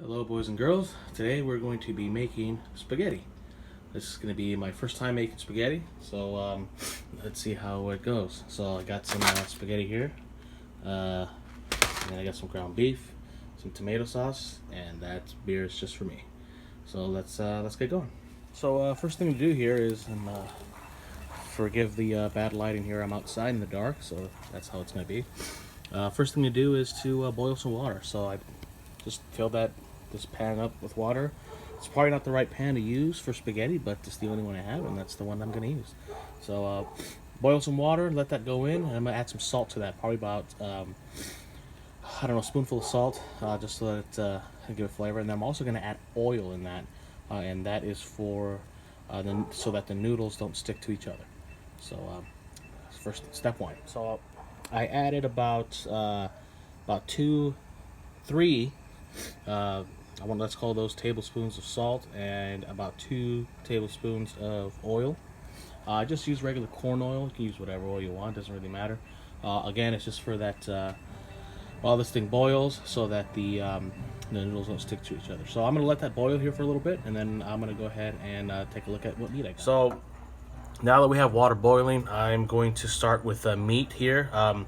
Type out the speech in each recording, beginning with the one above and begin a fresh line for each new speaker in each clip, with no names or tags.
Hello boys and girls, today we're going to be making spaghetti. This is going to be my first time making spaghetti, so let's see how it goes. So I got some spaghetti here, and then I got some ground beef, some tomato sauce, and that beer is just for me. So let's get going. So first thing to do here is, forgive the bad lighting here, I'm outside in the dark, so that's how it's going to be. First thing to do is to boil some water. So I just fill this pan up with water. It's probably not the right pan to use for spaghetti, but it's the only one I have, and that's the one I'm going to use. So boil some water, let that go in, and I'm going to add some salt to that. Probably about, I don't know, a spoonful of salt, just so that it give it flavor. And then I'm also going to add oil in that, and that is for so that the noodles don't stick to each other. So first step one. So I added about three. Let's call those tablespoons of salt and about 2 tablespoons of oil. I just use regular corn oil. You can use whatever oil you want, doesn't really matter. Again, it's just for that while this thing boils, so that the noodles don't stick to each other. So I'm gonna let that boil here for a little bit, and then I'm gonna go ahead and take a look at what meat I got. So now that we have water boiling, I'm going to start with meat here. I'm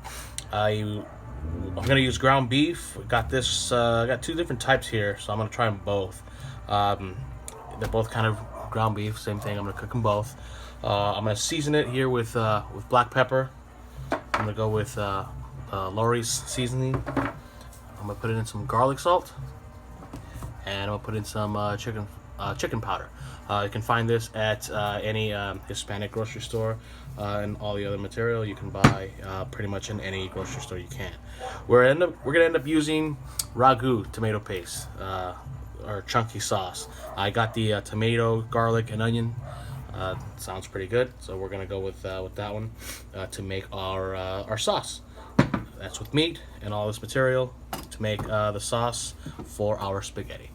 gonna use ground beef. Got this. I got 2 different types here, so I'm gonna try them both. They're both kind of ground beef, same thing. I'm gonna cook them both. I'm gonna season it here with black pepper. I'm gonna go with Lawry's seasoning. I'm gonna put it in some garlic salt, and I'm gonna put in some chicken powder. You can find this at any Hispanic grocery store, and all the other material you can buy pretty much in any grocery store you can. We're gonna end up using ragu tomato paste, or chunky sauce. I got the tomato, garlic, and onion. Sounds pretty good, so we're gonna go with that one to make our sauce. That's with meat and all this material to make the sauce for our spaghetti.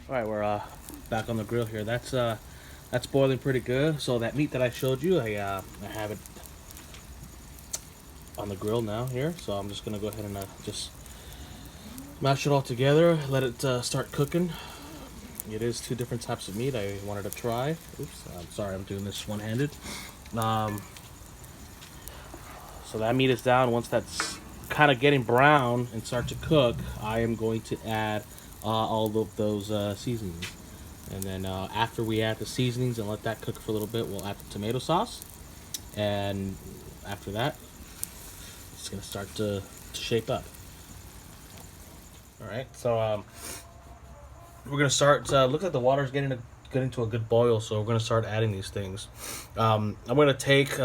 All right, we're back on the grill here. That's boiling pretty good. So that meat that I showed you, I have it on the grill now here. So I'm just gonna go ahead and just mash it all together, let it start cooking. It is 2 different types of meat I wanted to try. Oops, I'm sorry, I'm doing this one-handed. So that meat is down. Once that's kind of getting brown and start to cook, I am going to add all of those seasonings. And then after we add the seasonings and let that cook for a little bit, we'll add the tomato sauce. And after that, it's going to start to shape up. All right, so we're going to start, look like the water's getting to a good boil, so we're going to start adding these things. I'm going to take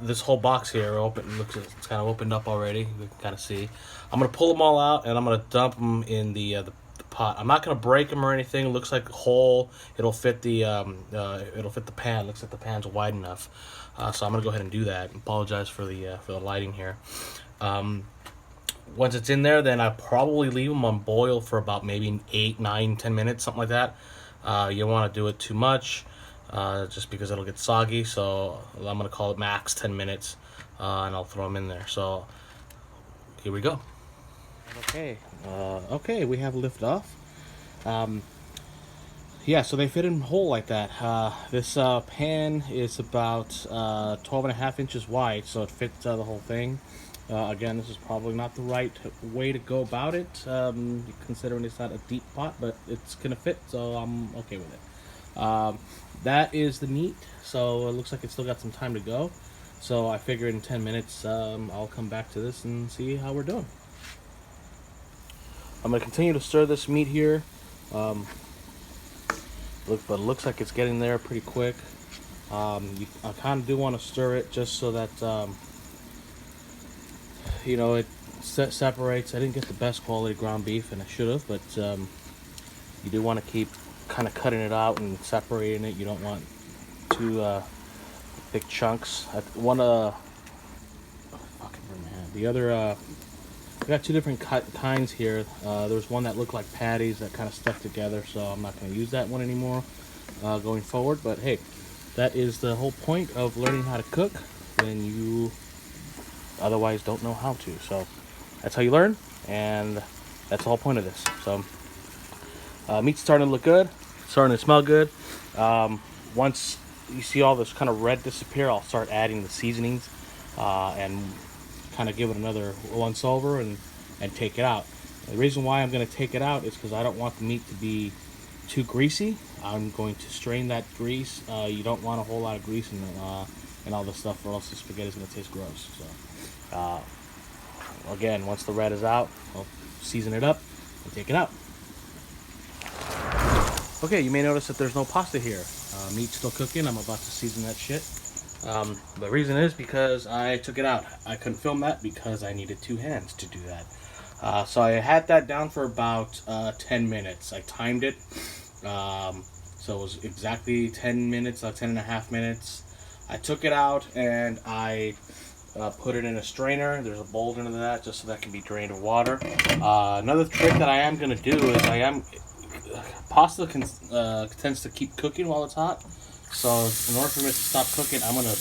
this whole box here, it's kind of opened up already, you can kind of see. I'm going to pull them all out, and I'm going to dump them in the pot. I'm not going to break them or anything. It looks like a hole. It'll fit the pan. Looks like the pan's wide enough. So I'm going to go ahead and do that. Apologize for the lighting here. Once it's in there, then I probably leave them on boil for about maybe 8, 9, 10 minutes, something like that. You don't want to do it too much, just because it'll get soggy. So I'm going to call it max 10 minutes, and I'll throw them in there. So here we go. Okay, we have lift off. Yeah, so they fit in whole like that. This pan is about 12.5 inches wide, so it fits the whole thing. Again, this is probably not the right way to go about it, considering it's not a deep pot, but it's gonna fit, so I'm okay with it. That is the meat, so it looks like it's still got some time to go. So I figure in 10 minutes, I'll come back to this and see how we're doing. I'm going to continue to stir this meat here. But it looks like it's getting there pretty quick. I kind of do want to stir it just so that, it separates. I didn't get the best quality ground beef, and I should have, but you do want to keep kind of cutting it out and separating it. You don't want too big chunks. The other... We got 2 different kinds here. There's one that looked like patties that kind of stuck together, so I'm not going to use that one anymore going forward. But hey, that is the whole point of learning how to cook when you otherwise don't know how to. So that's how you learn, and that's the whole point of this. So Meat's starting to look good, starting to smell good. Once you see all this kind of red disappear, I'll start adding the seasonings and kind of give it another once over and take it out. The reason why I'm going to take it out is because I don't want the meat to be too greasy. I'm going to strain that grease. You don't want a whole lot of grease and all this stuff, or else the spaghetti is going to taste gross. So again, once the red is out, I'll season it up and take it out. Okay, you may notice that there's no pasta here. Meat's still cooking. I'm about to season that shit. The reason is because I took it out. I couldn't film that because I needed 2 hands to do that. So I had that down for about 10 minutes. I timed it. So it was exactly 10 minutes, 10 and a half minutes. I took it out and I put it in a strainer. There's a bowl under that just so that can be drained of water. Another trick that I am going to do is pasta tends to keep cooking while it's hot. So in order for it to stop cooking, I'm going to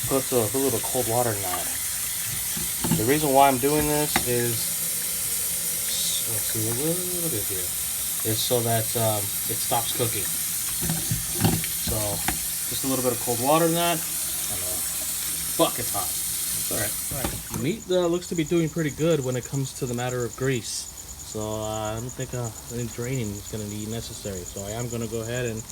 put a little cold water in that. The reason why I'm doing this is, let's see, what is here? Is so that it stops cooking. So just a little bit of cold water in that. Fuck, it's hot. It's alright. The meat looks to be doing pretty good when it comes to the matter of grease. So I don't think any draining is going to be necessary. So I am going to go ahead and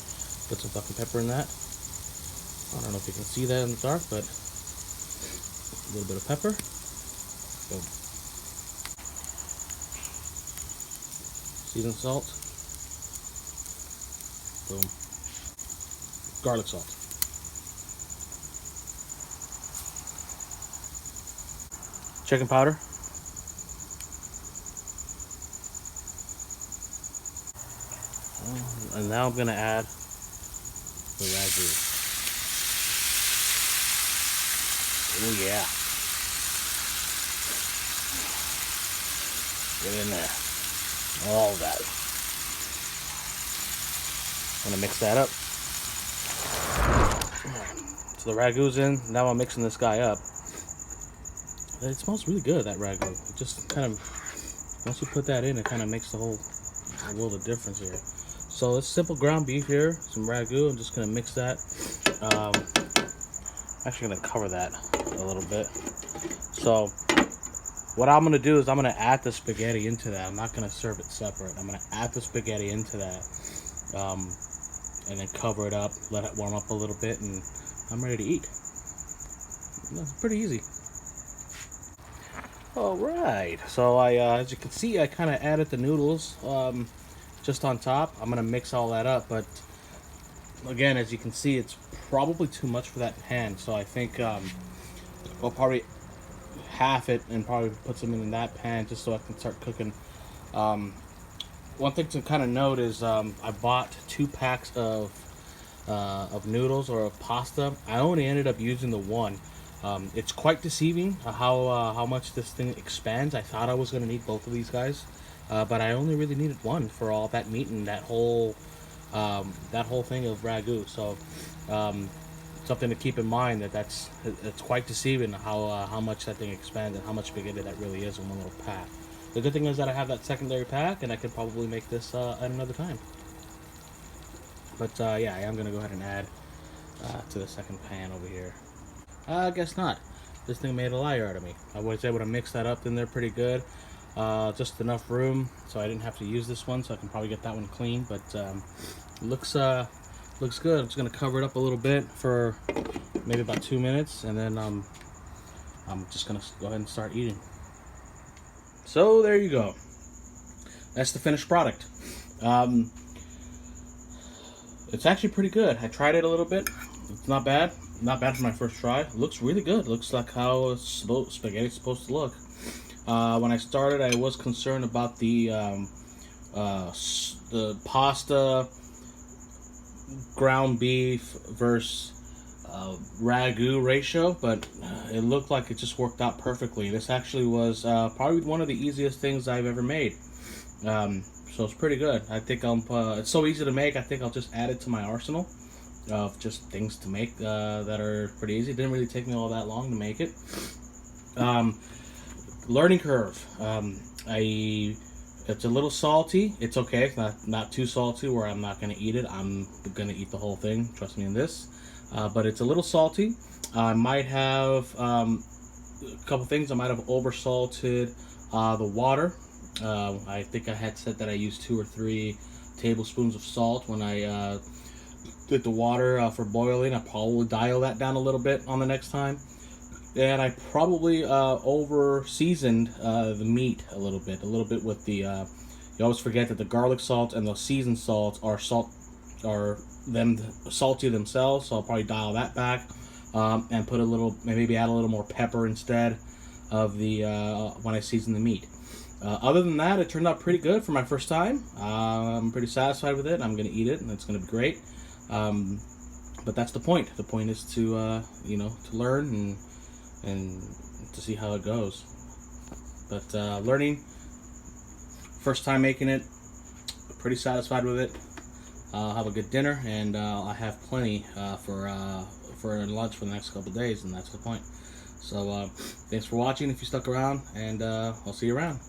put some fucking pepper in that. I don't know if you can see that in the dark, but a little bit of pepper. Boom. Seasoned salt. Boom. Garlic salt. Chicken powder. And now I'm going to add the ragu. Oh yeah. Get in there. All of that. I'm going to mix that up. So the ragu's in. Now I'm mixing this guy up. It smells really good, that ragu. It just kind of, once you put that in, it kind of makes a world of difference here. So it's simple ground beef here, some ragu. I'm just going to mix that. I'm actually going to cover that a little bit. So what I'm going to do is I'm going to add the spaghetti into that. I'm not going to serve it separate. I'm going to add the spaghetti into that and then cover it up, let it warm up a little bit, and I'm ready to eat. That's pretty easy. Alright, so as you can see, I kind of added the noodles just on top. I'm going to mix all that up, but again, as you can see, it's probably too much for that pan, so I think I'll probably half it and probably put some in that pan just so I can start cooking. One thing to kind of note is I bought 2 packs of noodles or of pasta. I only ended up using the one. It's quite deceiving how much this thing expands. I thought I was going to need both of these guys, but I only really needed one for all that meat and that whole thing of ragu. So something to keep in mind, it's quite deceiving how much that thing expands and how much spaghetti that really is in one little pack. The good thing is that I have that secondary pack and I can probably make this at another time. But yeah, I am going to go ahead and add to the second pan over here. I guess not. This thing made a liar out of me. I was able to mix that up in there pretty good. Just enough room so I didn't have to use this one, so I can probably get that one clean. But looks good. I'm just gonna cover it up a little bit for maybe about 2 minutes, and then I'm just gonna go ahead and start eating. So there you go. That's the finished product. It's actually pretty good. I tried it a little bit. It's not bad. Not bad for my first try. It looks really good. It looks like how spaghetti's supposed to look. When I started, I was concerned about the pasta, ground beef versus ragu ratio, but it looked like it just worked out perfectly. This actually was probably one of the easiest things I've ever made. So it's pretty good. I think it's so easy to make. I think I'll just add it to my arsenal of just things to make that are pretty easy. It didn't really take me all that long to make it. Learning curve. I It's a little salty. It's okay. It's not too salty where I'm not gonna eat it. I'm gonna eat the whole thing. Trust me in this. But it's a little salty. I might have a couple things. I might have over salted the water. I think I had said that I used 2 or 3 tablespoons of salt when I did the water for boiling. I probably dial that down a little bit on the next time. And I probably over seasoned the meat a little bit with the. You always forget that the garlic salt and the seasoned salt are them salty themselves. So I'll probably dial that back and put a little, maybe add a little more pepper instead of the when I season the meat. Other than that, it turned out pretty good for my first time. I'm pretty satisfied with it. I'm gonna eat it, and it's gonna be great. But that's the point. The point is to to learn and to see how it goes. But learning, first time making it, pretty satisfied with it. I'll have a good dinner, and I have plenty for lunch for the next couple of days, and that's the point. So thanks for watching if you stuck around, and I'll see you around.